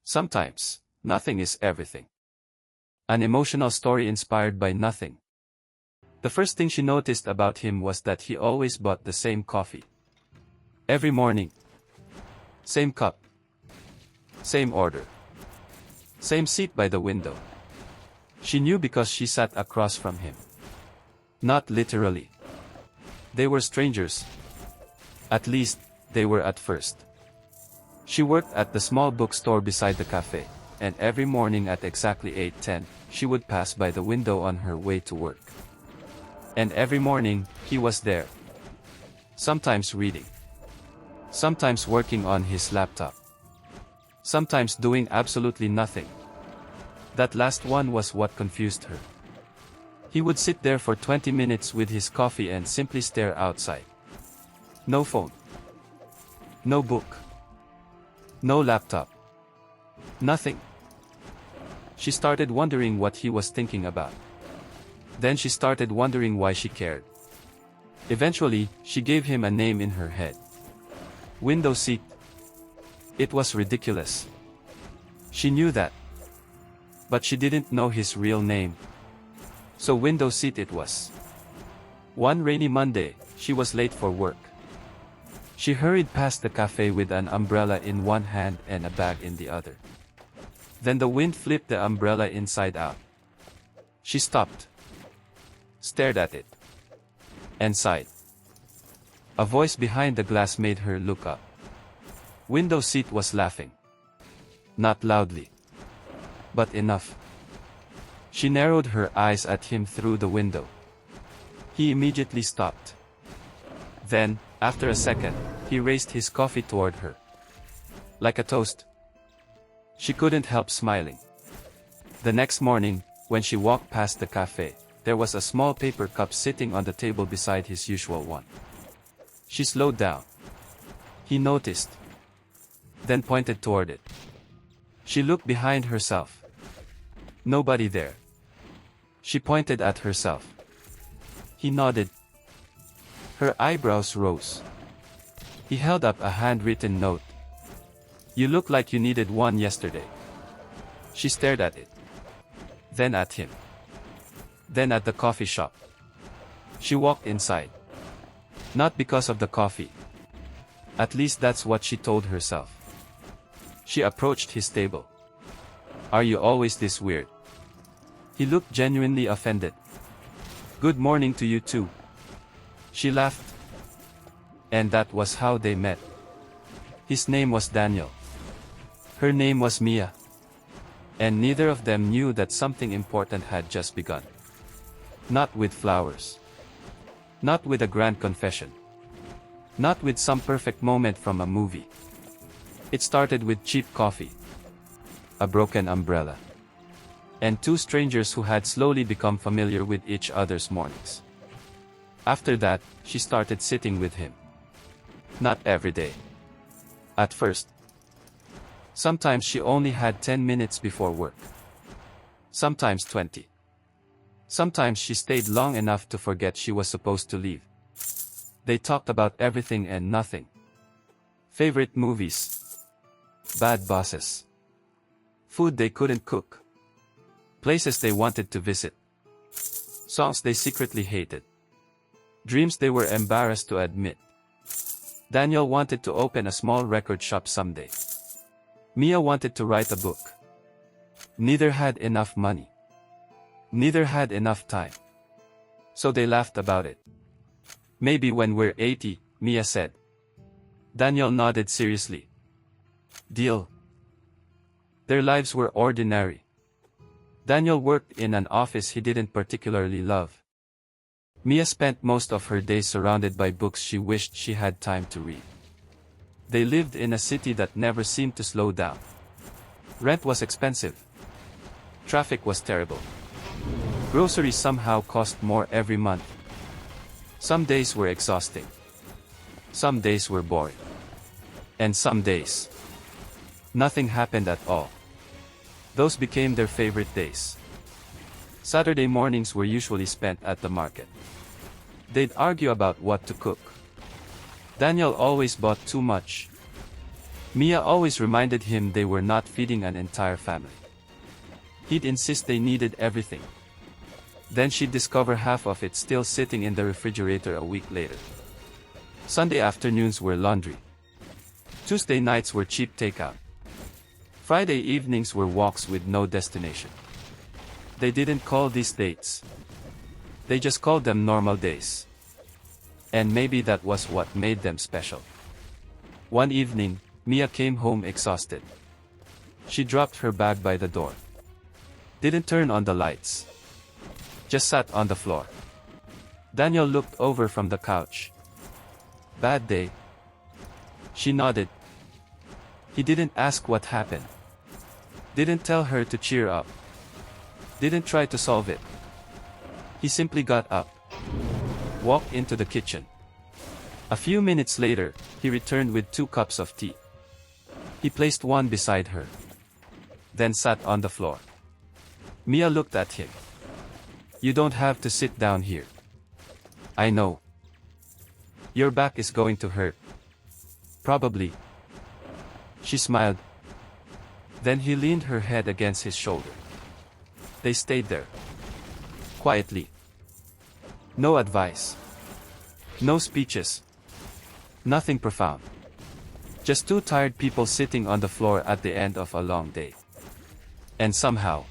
Sometimes, nothing is everything. An emotional story inspired by nothing. The first thing she noticed about him was that he always bought the same coffee. Every morning. Same cup. Same order. Same seat by the window. She knew because she sat across from him. Not literally. They were strangers. At least, they were at first. She worked at the small bookstore beside the cafe, and every morning at exactly 8:10, she would pass by the window on her way to work. And every morning, he was there. Sometimes reading. Sometimes working on his laptop. Sometimes doing absolutely nothing. That last one was what confused her. He would sit there for 20 minutes with his coffee and simply stare outside. No phone. No book. No laptop. Nothing. She started wondering what he was thinking about. Then she started wondering why she cared. Eventually, she gave him a name in her head. Window seat. It was ridiculous. She knew that. But she didn't know his real name. So window seat it was. One rainy Monday, she was late for work. She hurried past the cafe with an umbrella in one hand and a bag in the other. Then the wind flipped the umbrella inside out. She stopped, stared at it, and sighed. A voice behind the glass made her look up. Window seat was laughing. Not loudly, but enough. She narrowed her eyes at him through the window. He immediately stopped. Then, after a second, he raised his coffee toward her. Like a toast. She couldn't help smiling. The next morning, when she walked past the cafe, there was a small paper cup sitting on the table beside his usual one. She slowed down. He noticed. Then pointed toward it. She looked behind herself. Nobody there. She pointed at herself. He nodded. Her eyebrows rose. He held up a handwritten note. You look like you needed one yesterday. She stared at it. Then at him. Then at the coffee shop. She walked inside. Not because of the coffee. At least that's what she told herself. She approached his table. Are you always this weird? He looked genuinely offended. Good morning to you too. She laughed. And that was how they met. His name was Daniel. Her name was Mia. And neither of them knew that something important had just begun. Not with flowers. Not with a grand confession. Not with some perfect moment from a movie. It started with cheap coffee. A broken umbrella. And two strangers who had slowly become familiar with each other's mornings. After that, she started sitting with him. Not every day. At first. Sometimes she only had 10 minutes before work. Sometimes 20. Sometimes she stayed long enough to forget she was supposed to leave. They talked about everything and nothing. Favorite movies. Bad bosses. Food they couldn't cook. Places they wanted to visit. Songs they secretly hated. Dreams they were embarrassed to admit. Daniel wanted to open a small record shop someday. Mia wanted to write a book. Neither had enough money. Neither had enough time. So they laughed about it. Maybe when we're 80, Mia said. Daniel nodded seriously. Deal. Their lives were ordinary. Daniel worked in an office he didn't particularly love. Mia spent most of her days surrounded by books she wished she had time to read. They lived in a city that never seemed to slow down. Rent was expensive. Traffic was terrible. Groceries somehow cost more every month. Some days were exhausting. Some days were boring. And some days, nothing happened at all. Those became their favorite days. Saturday mornings were usually spent at the market. They'd argue about what to cook. Daniel always bought too much. Mia always reminded him they were not feeding an entire family. He'd insist they needed everything. Then she'd discover half of it still sitting in the refrigerator a week later. Sunday afternoons were laundry. Tuesday nights were cheap takeout. Friday evenings were walks with no destination. They didn't call these dates. They just called them normal days. And maybe that was what made them special. One evening, Mia came home exhausted. She dropped her bag by the door. Didn't turn on the lights. Just sat on the floor. Daniel looked over from the couch. Bad day? She nodded. He didn't ask what happened. Didn't tell her to cheer up. Didn't try to solve it. He simply got up. Walked into the kitchen. A few minutes later, he returned with 2 cups of tea. He placed one beside her. Then sat on the floor. Mia looked at him. You don't have to sit down here. I know. Your back is going to hurt. Probably. She smiled. Then he leaned her head against his shoulder. They stayed there. Quietly. No advice. No speeches. Nothing profound. Just 2 tired people sitting on the floor at the end of a long day. And somehow,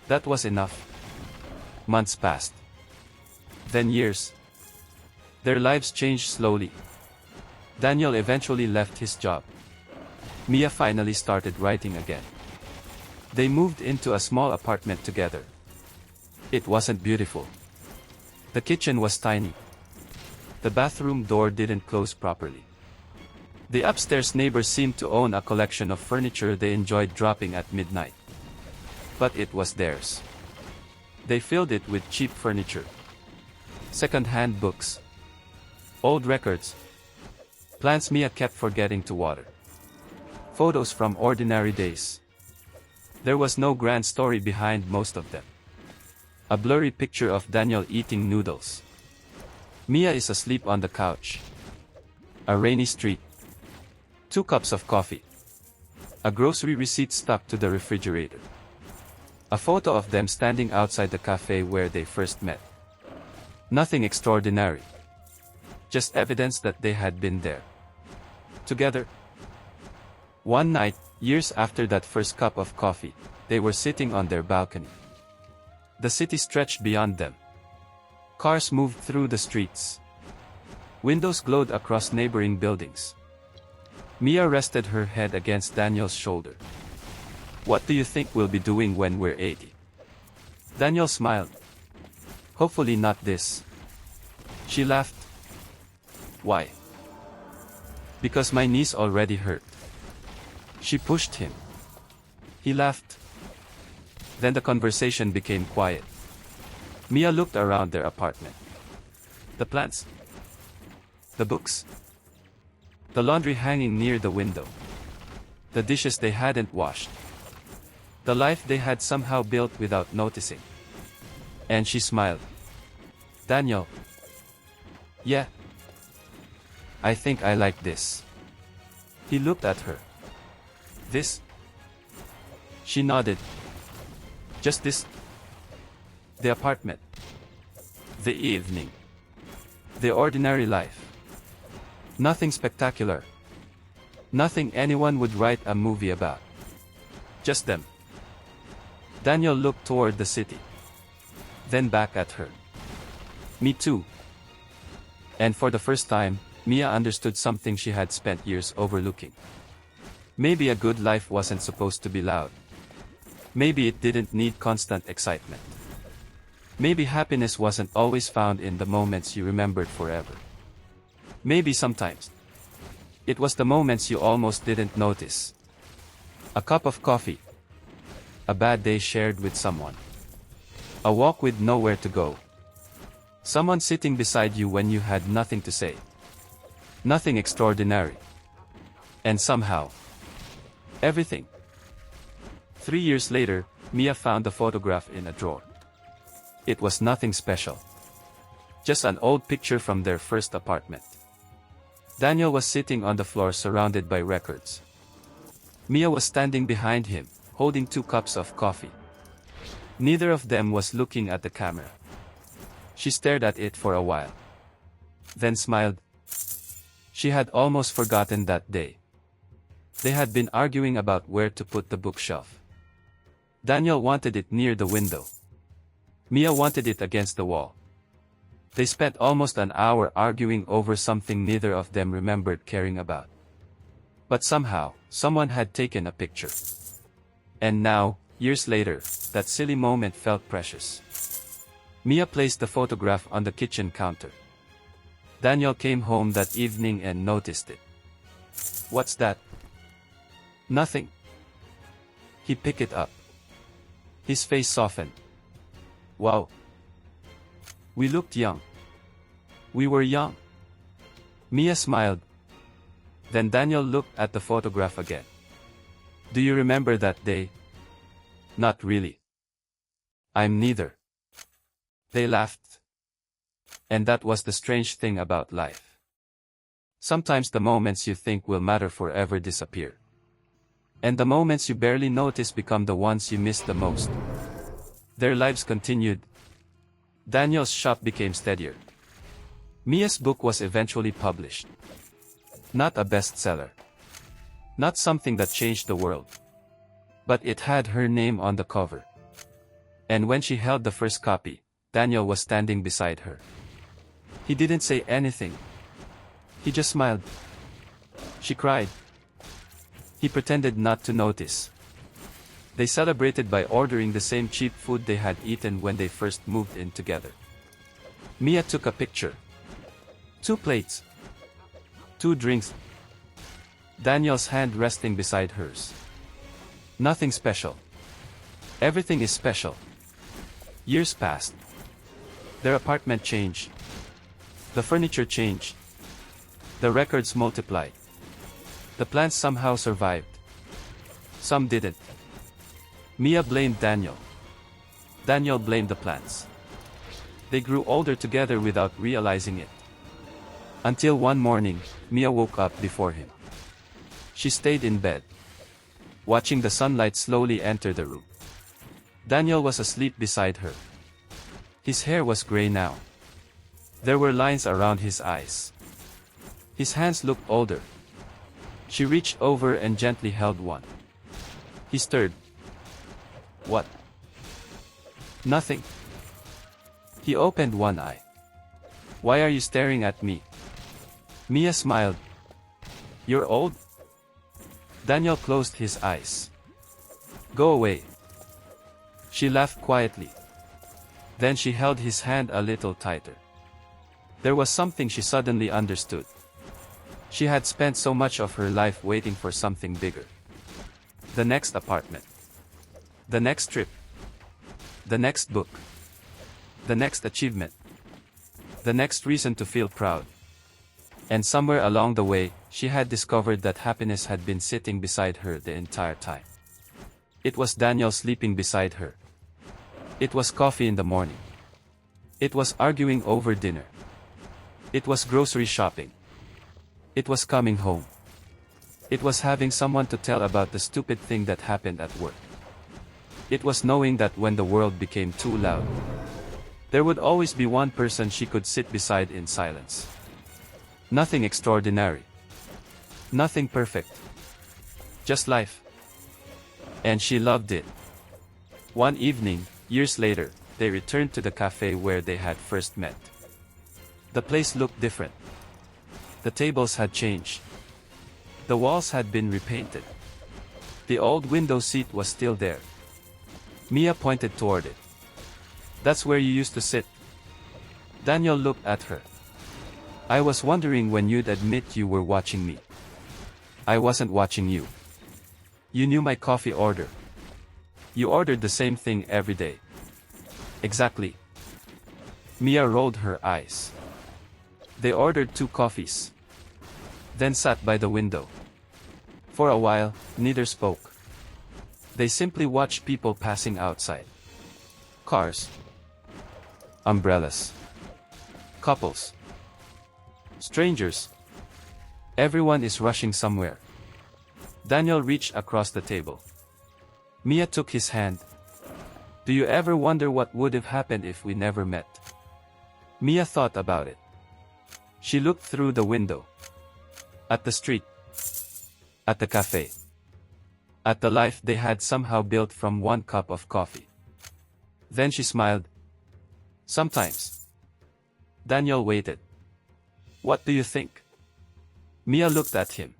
that was enough. Months passed. Then years. Their lives changed slowly. Daniel eventually left his job. Mia finally started writing again. They moved into a small apartment together. It wasn't beautiful. The kitchen was tiny. The bathroom door didn't close properly. The upstairs neighbors seemed to own a collection of furniture they enjoyed dropping at midnight. But it was theirs. They filled it with cheap furniture. Second-hand books. Old records. Plants Mia kept forgetting to water. Photos from ordinary days. There was no grand story behind most of them. A blurry picture of Daniel eating noodles. Mia is asleep on the couch. A rainy street. 2 cups of coffee. A grocery receipt stuck to the refrigerator. A photo of them standing outside the cafe where they first met. Nothing extraordinary. Just evidence that they had been there. Together. One night, years after that first cup of coffee, they were sitting on their balcony. The city stretched beyond them. Cars moved through the streets. Windows glowed across neighboring buildings. Mia rested her head against Daniel's shoulder. What do you think we'll be doing when we're 80? Daniel smiled. Hopefully not this. She laughed. Why? Because my knees already hurt. She pushed him. He laughed. Then the conversation became quiet. Mia looked around their apartment. The plants. The books. The laundry hanging near the window. The dishes they hadn't washed. The life they had somehow built without noticing. And she smiled. Daniel. Yeah. I think I like this. He looked at her. This? She nodded. Just this? The apartment. The evening. The ordinary life. Nothing spectacular. Nothing anyone would write a movie about. Just them. Daniel looked toward the city. Then back at her. Me too. And for the first time, Mia understood something she had spent years overlooking. Maybe a good life wasn't supposed to be loud. Maybe it didn't need constant excitement. Maybe happiness wasn't always found in the moments you remembered forever. Maybe sometimes it was the moments you almost didn't notice. A cup of coffee. A bad day shared with someone. A walk with nowhere to go. Someone sitting beside you when you had nothing to say. Nothing extraordinary. And somehow, everything. 3 years later, Mia found the photograph in a drawer. It was nothing special. Just an old picture from their first apartment. Daniel was sitting on the floor surrounded by records. Mia was standing behind him, holding 2 cups of coffee. Neither of them was looking at the camera. She stared at it for a while. Then smiled. She had almost forgotten that day. They had been arguing about where to put the bookshelf. Daniel wanted it near the window. Mia wanted it against the wall. They spent almost an hour arguing over something neither of them remembered caring about. But somehow, someone had taken a picture. And now, years later, that silly moment felt precious. Mia placed the photograph on the kitchen counter. Daniel came home that evening and noticed it. "What's that?" "Nothing." He picked it up. His face softened. "Wow. We looked young. We were young." Mia smiled. Then Daniel looked at the photograph again. "Do you remember that day?" "Not really." "I'm neither." They laughed. And that was the strange thing about life. Sometimes the moments you think will matter forever disappear. And the moments you barely notice become the ones you miss the most. Their lives continued. Daniel's shop became steadier. Mia's book was eventually published. Not a bestseller. Not something that changed the world. But it had her name on the cover. And when she held the first copy, Daniel was standing beside her. He didn't say anything. He just smiled. She cried. He pretended not to notice. They celebrated by ordering the same cheap food they had eaten when they first moved in together. Mia took a picture. 2 plates. 2 drinks. Daniel's hand resting beside hers. Nothing special. Everything is special. Years passed. Their apartment changed. The furniture changed. The records multiplied. The plants somehow survived. Some didn't. Mia blamed Daniel. Daniel blamed the plants. They grew older together without realizing it. Until one morning, Mia woke up before him. She stayed in bed, watching the sunlight slowly enter the room. Daniel was asleep beside her. His hair was gray now. There were lines around his eyes. His hands looked older. She reached over and gently held one. He stirred. "What?" "Nothing." He opened one eye. "Why are you staring at me?" Mia smiled. "You're old?" Daniel closed his eyes. "Go away." She laughed quietly. Then she held his hand a little tighter. There was something she suddenly understood. She had spent so much of her life waiting for something bigger. The next apartment. The next trip. The next book. The next achievement. The next reason to feel proud. And somewhere along the way, she had discovered that happiness had been sitting beside her the entire time. It was Daniel sleeping beside her. It was coffee in the morning. It was arguing over dinner. It was grocery shopping. It was coming home. It was having someone to tell about the stupid thing that happened at work. It was knowing that when the world became too loud, there would always be one person she could sit beside in silence. Nothing extraordinary. Nothing perfect. Just life. And she loved it. One evening, years later, they returned to the cafe where they had first met. The place looked different. The tables had changed. The walls had been repainted. The old window seat was still there. Mia pointed toward it. "That's where you used to sit." Daniel looked at her. "I was wondering when you'd admit you were watching me." "I wasn't watching you. You knew my coffee order. You ordered the same thing every day." "Exactly." Mia rolled her eyes. They ordered 2 coffees. Then sat by the window. For a while, neither spoke. They simply watched people passing outside. Cars. Umbrellas. Couples. Strangers. Everyone is rushing somewhere. Daniel reached across the table. Mia took his hand. Do you ever wonder what would have happened if we never met? Mia thought about it. She looked through the window. At the street. At the cafe. At the life they had somehow built from one cup of coffee. Then she smiled. Sometimes. Daniel waited. What do you think? Mia looked at him.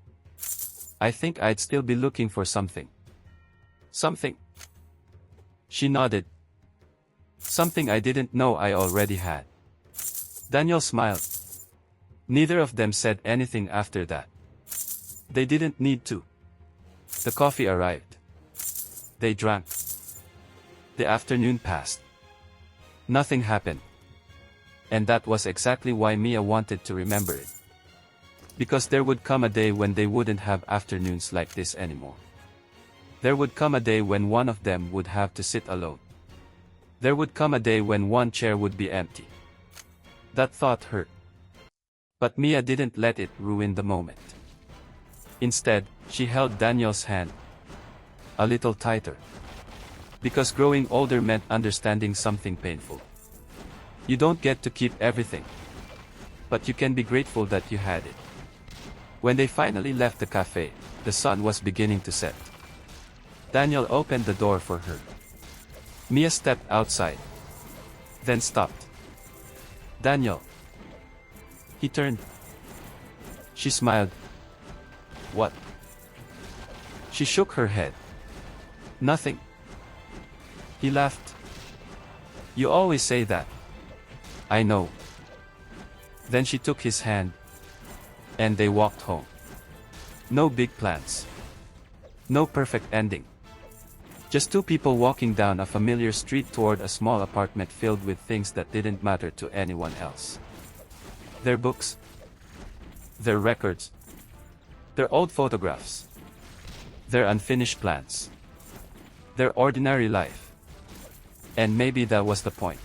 I think I'd still be looking for something. Something? She nodded. Something I didn't know I already had. Daniel smiled. Neither of them said anything after that. They didn't need to. The coffee arrived. They drank. The afternoon passed. Nothing happened. And that was exactly why Mia wanted to remember it. Because there would come a day when they wouldn't have afternoons like this anymore. There would come a day when one of them would have to sit alone. There would come a day when one chair would be empty. That thought hurt. But Mia didn't let it ruin the moment. Instead, she held Daniel's hand. A little tighter. Because growing older meant understanding something painful. You don't get to keep everything. But you can be grateful that you had it. When they finally left the cafe, the sun was beginning to set. Daniel opened the door for her. Mia stepped outside. Then stopped. Daniel. He turned. She smiled. What? She shook her head. Nothing. He laughed. You always say that. I know. Then she took his hand. And they walked home. No big plans. No perfect ending. Just two people walking down a familiar street toward a small apartment filled with things that didn't matter to anyone else. Their books. Their records. Their old photographs. Their unfinished plans. Their ordinary life. And maybe that was the point.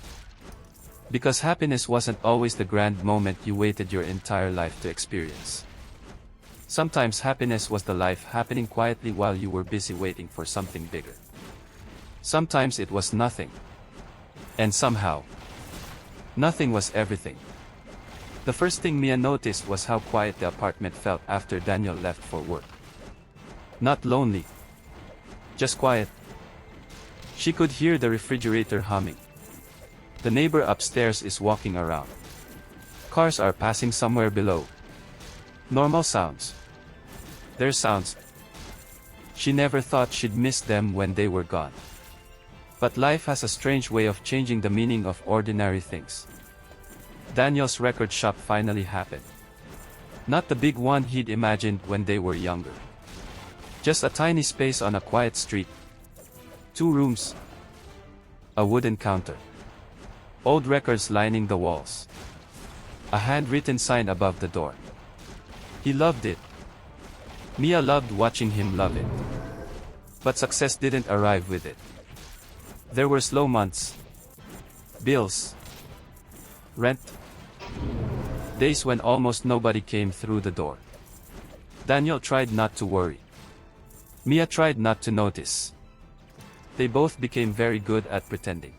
Because happiness wasn't always the grand moment you waited your entire life to experience. Sometimes happiness was the life happening quietly while you were busy waiting for something bigger. Sometimes it was nothing. And somehow, nothing was everything. The first thing Mia noticed was how quiet the apartment felt after Daniel left for work. Not lonely. Just quiet. She could hear the refrigerator humming. The neighbor upstairs is walking around. Cars are passing somewhere below. Normal sounds. Their sounds. She never thought she'd miss them when they were gone. But life has a strange way of changing the meaning of ordinary things. Daniel's record shop finally happened. Not the big one he'd imagined when they were younger. Just a tiny space on a quiet street. 2 rooms. A wooden counter. Old records lining the walls. A handwritten sign above the door. He loved it. Mia loved watching him love it. But success didn't arrive with it. There were slow months. Bills. Rent. Days when almost nobody came through the door. Daniel tried not to worry. Mia tried not to notice. They both became very good at pretending.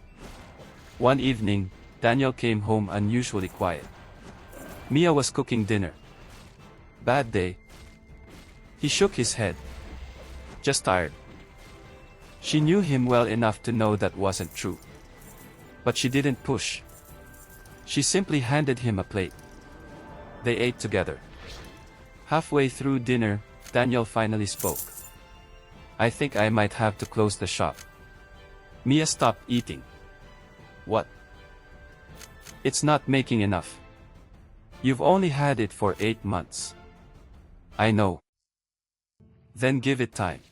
One evening, Daniel came home unusually quiet. Mia was cooking dinner. Bad day. He shook his head. Just tired. She knew him well enough to know that wasn't true. But she didn't push. She simply handed him a plate. They ate together. Halfway through dinner, Daniel finally spoke. I think I might have to close the shop. Mia stopped eating. What? It's not making enough. You've only had it for 8 months. I know. Then give it time.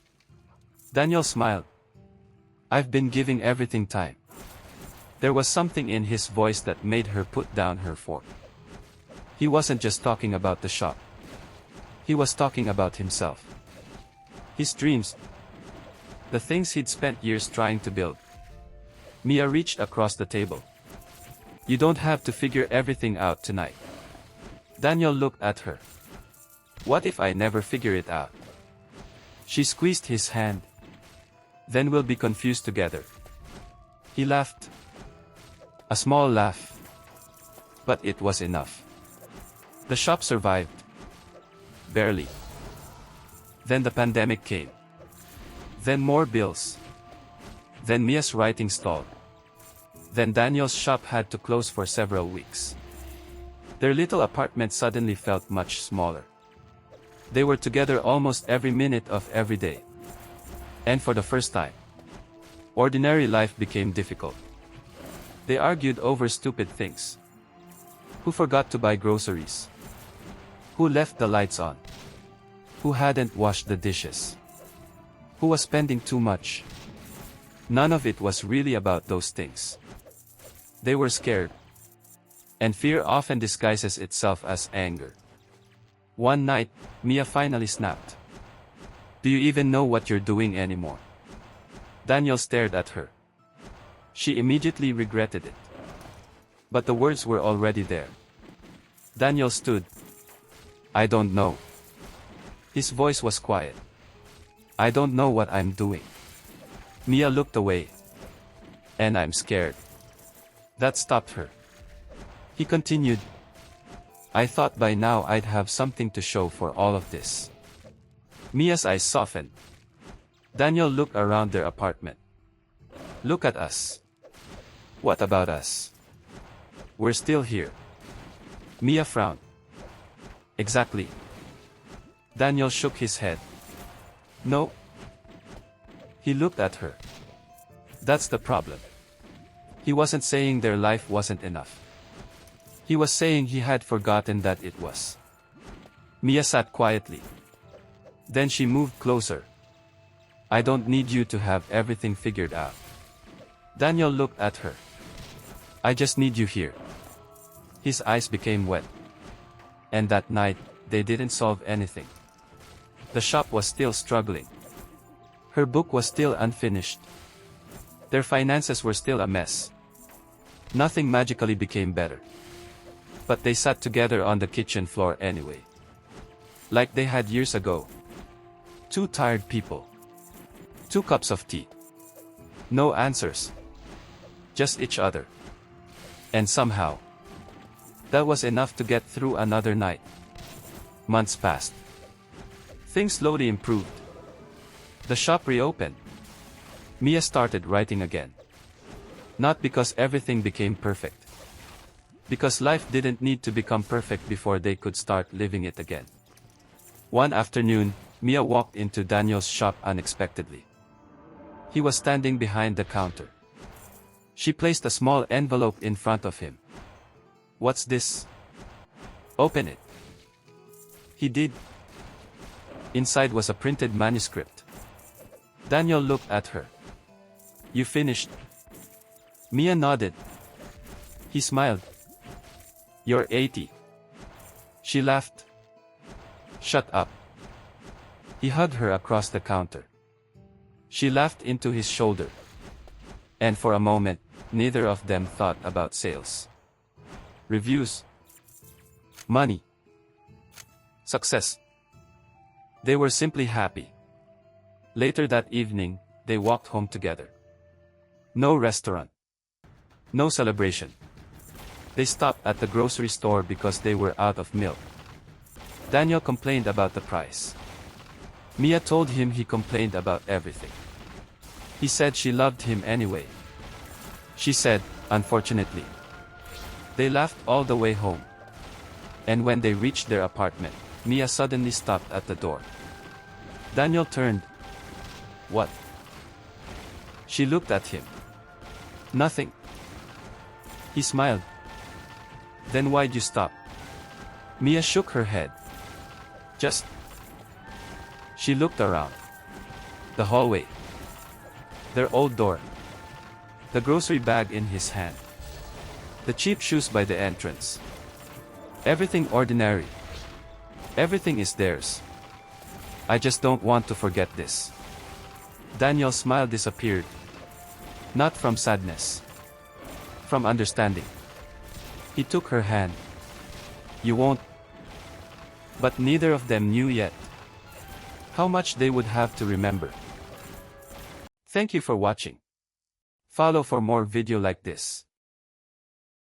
Daniel smiled. I've been giving everything time. There was something in his voice that made her put down her fork. He wasn't just talking about the shop. He was talking about himself. His dreams. The things he'd spent years trying to build. Mia reached across the table. You don't have to figure everything out tonight. Daniel looked at her. What if I never figure it out? She squeezed his hand. Then we'll be confused together. He laughed. A small laugh. But it was enough. The shop survived. Barely. Then the pandemic came. Then more bills. Then Mia's writing stalled. Then Daniel's shop had to close for several weeks. Their little apartment suddenly felt much smaller. They were together almost every minute of every day. And for the first time, ordinary life became difficult. They argued over stupid things. Who forgot to buy groceries? Who left the lights on? Who hadn't washed the dishes? Who was spending too much? None of it was really about those things. They were scared. And fear often disguises itself as anger. One night, Mia finally snapped. Do you even know what you're doing anymore? Daniel stared at her. She immediately regretted it. But the words were already there. Daniel stood. I don't know. His voice was quiet. I don't know what I'm doing. Mia looked away. And I'm scared. That stopped her. He continued. I thought by now I'd have something to show for all of this. Mia's eyes softened. Daniel looked around their apartment. Look at us. What about us? We're still here. Mia frowned. Exactly. Daniel shook his head. No. He looked at her. That's the problem. He wasn't saying their life wasn't enough. He was saying he had forgotten that it was. Mia sat quietly. Then she moved closer. I don't need you to have everything figured out. Daniel looked at her. I just need you here. His eyes became wet. And that night, they didn't solve anything. The shop was still struggling. Her book was still unfinished. Their finances were still a mess. Nothing magically became better. But they sat together on the kitchen floor anyway. Like they had years ago. Two tired people. 2 cups of tea. No answers. Just each other. And somehow, that was enough to get through another night. Months passed. Things slowly improved. The shop reopened. Mia started writing again. Not because everything became perfect. Because life didn't need to become perfect before they could start living it again. One afternoon, Mia walked into Daniel's shop unexpectedly. He was standing behind the counter. She placed a small envelope in front of him. What's this? Open it. He did. Inside was a printed manuscript. Daniel looked at her. You finished? Mia nodded. He smiled. You're 80. She laughed. Shut up. He hugged her across the counter. She laughed into his shoulder. And for a moment, neither of them thought about sales. Reviews. Money. Success. They were simply happy. Later that evening, they walked home together. No restaurant. No celebration. They stopped at the grocery store because they were out of milk. Daniel complained about the price. Mia told him he complained about everything. He said she loved him anyway. She said, unfortunately. They laughed all the way home. And when they reached their apartment, Mia suddenly stopped at the door. Daniel turned. What? She looked at him. Nothing. He smiled. Then why'd you stop? Mia shook her head. Just. She looked around. The hallway. Their old door. The grocery bag in his hand. The cheap shoes by the entrance. Everything ordinary. Everything is theirs. I just don't want to forget this. Daniel's smile disappeared. Not from sadness. From understanding. He took her hand. You won't. But neither of them knew yet how much they would have to remember. Thank you for watching. Follow for more video like this.